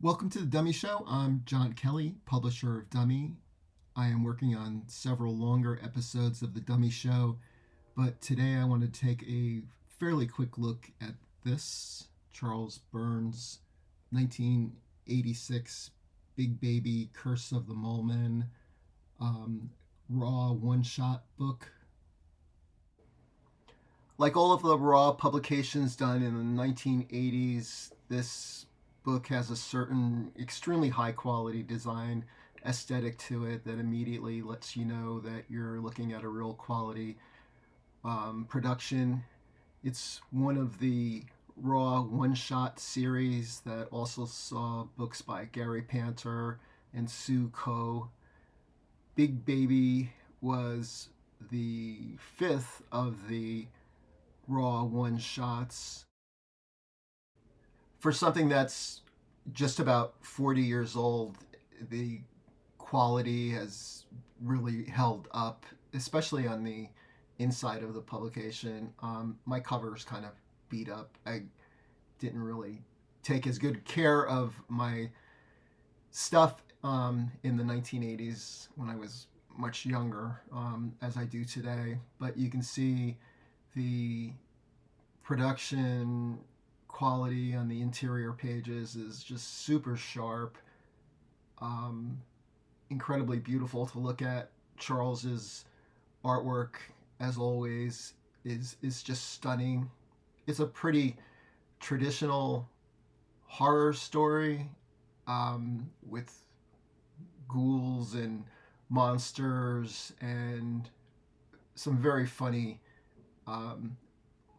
Welcome to the Dummy Show. I'm John Kelly, publisher of Dummy. I am working on several longer episodes of the Dummy Show, but today I want to take a fairly quick look at this Charles Burns 1986 Big Baby Curse of the MOLEMEN raw one-shot book. Like all of the raw publications done in the 1980s, this book has a certain extremely high quality design aesthetic to it that immediately lets you know that you're looking at a real quality production. It's one of the raw one-shot series that also saw books by Gary Panter and Sue Coe. Big Baby was the fifth of the raw one-shots. For something that's just about 40 years old, the quality has really held up, especially on the inside of the publication. My cover's kind of beat up. I didn't really take as good care of my stuff in the 1980s when I was much younger as I do today. But you can see the production quality on the interior pages is just super sharp, incredibly beautiful to look at. Charles's artwork, as always, is just stunning. It's a pretty traditional horror story with ghouls and monsters and some very funny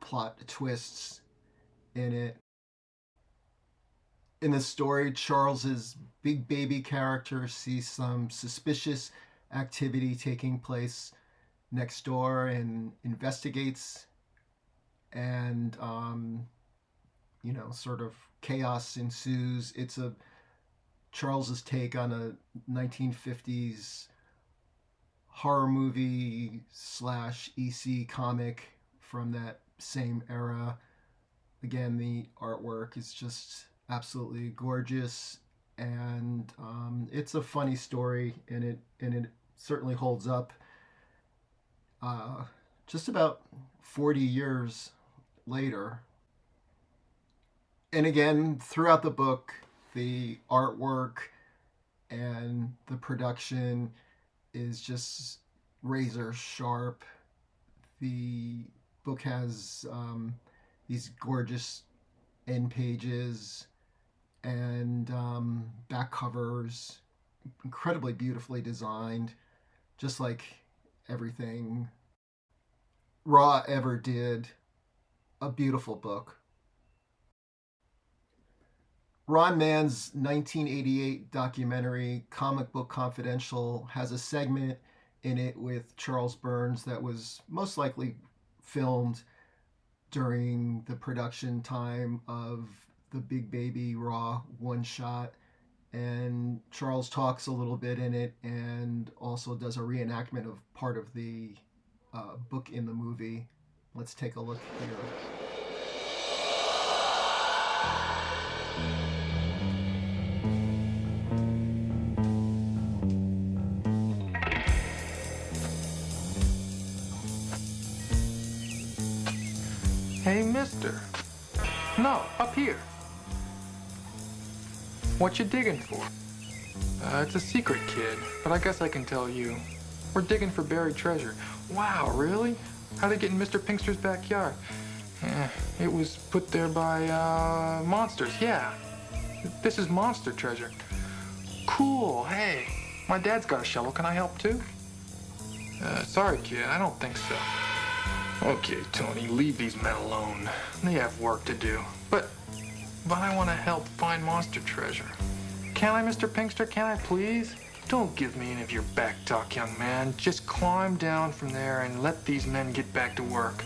plot twists in it. In the story, Charles's Big Baby character sees some suspicious activity taking place next door and investigates, and sort of chaos ensues. It's Charles's take on a 1950s horror movie / EC comic from that same era. Again, the artwork is just absolutely gorgeous, and it's a funny story, and it certainly holds up. Just about 40 years later. And again, throughout the book, the artwork and the production is just razor sharp. The book has these gorgeous end pages and back covers, incredibly beautifully designed, just like everything Raw ever did. A beautiful book. Ron Mann's 1988 documentary Comic Book Confidential has a segment in it with Charles Burns that was most likely filmed during the production time of the Big Baby Raw one-shot, and Charles talks a little bit in it and also does a reenactment of part of the book in the movie. Let's take a look here. Hey, mister. No, up here. What you digging for? It's a secret, kid, but I guess I can tell you. We're digging for buried treasure. Wow, really? How'd it get in Mr. Pinkster's backyard? It was put there by, monsters, yeah. This is monster treasure. Cool, hey. My dad's got a shovel, can I help too? Sorry, kid, I don't think so. Okay, Tony, leave these men alone. They have work to do. But I want to help find monster treasure. Can I, Mr. Pinkster? Can I, please? Don't give me any of your back talk, young man. Just climb down from there and let these men get back to work.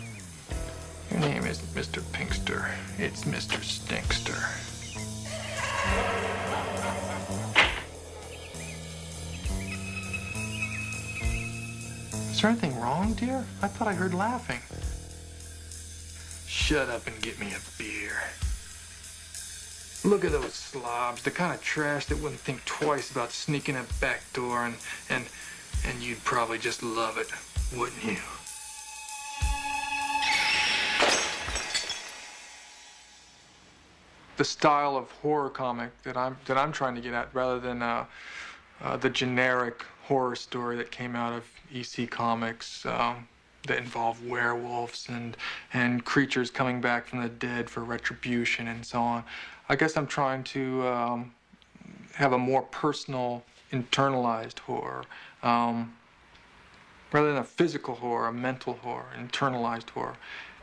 Your name isn't Mr. Pinkster. It's Mr. Stinkster. Is there anything wrong, dear? I thought I heard laughing. Shut up and get me a beer. Look at those slobs, the kind of trash that wouldn't think twice about sneaking a back door, and you'd probably just love it, wouldn't you? The style of horror comic that I'm trying to get at, rather than the generic horror story that came out of EC Comics, that involve werewolves and creatures coming back from the dead for retribution and so on. I guess I'm trying to have a more personal, internalized horror, rather than a physical horror, a mental horror, internalized horror.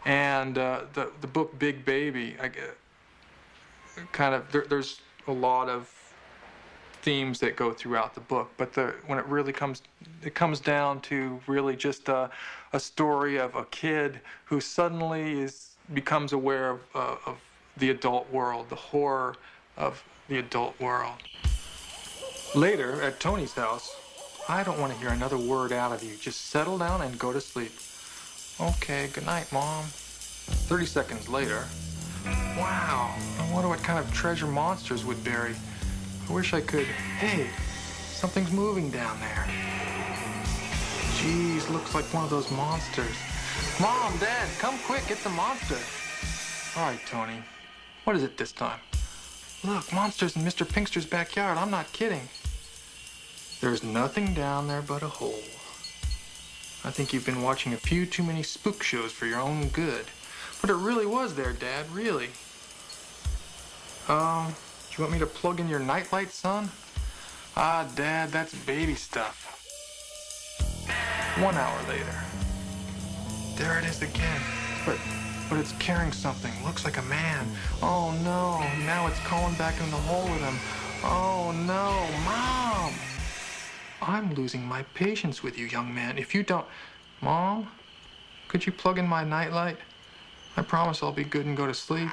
And the book Big Baby, there's a lot of themes that go throughout the book, but when it comes down to really just a story of a kid who suddenly becomes aware of the adult world, the horror of the adult world. Later, at Tony's house, I don't want to hear another word out of you. Just settle down and go to sleep. Okay, good night, Mom. 30 seconds later, wow, I wonder what kind of treasure monsters would bury. I wish I could. Hey, something's moving down there. Geez, looks like one of those monsters. Mom, Dad, come quick, it's a monster. All right, Tony, what is it this time? Look, monsters in Mr. Pinkster's backyard, I'm not kidding. There's nothing down there but a hole. I think you've been watching a few too many spook shows for your own good. But it really was there, Dad, really. Do you want me to plug in your nightlight, son? Ah, Dad, that's baby stuff. 1 hour later. There it is again. But it's carrying something. Looks like a man. Oh, no. Now it's calling back in the hole with him. Oh, no. Mom! I'm losing my patience with you, young man. If you don't... Mom? Could you plug in my nightlight? I promise I'll be good and go to sleep.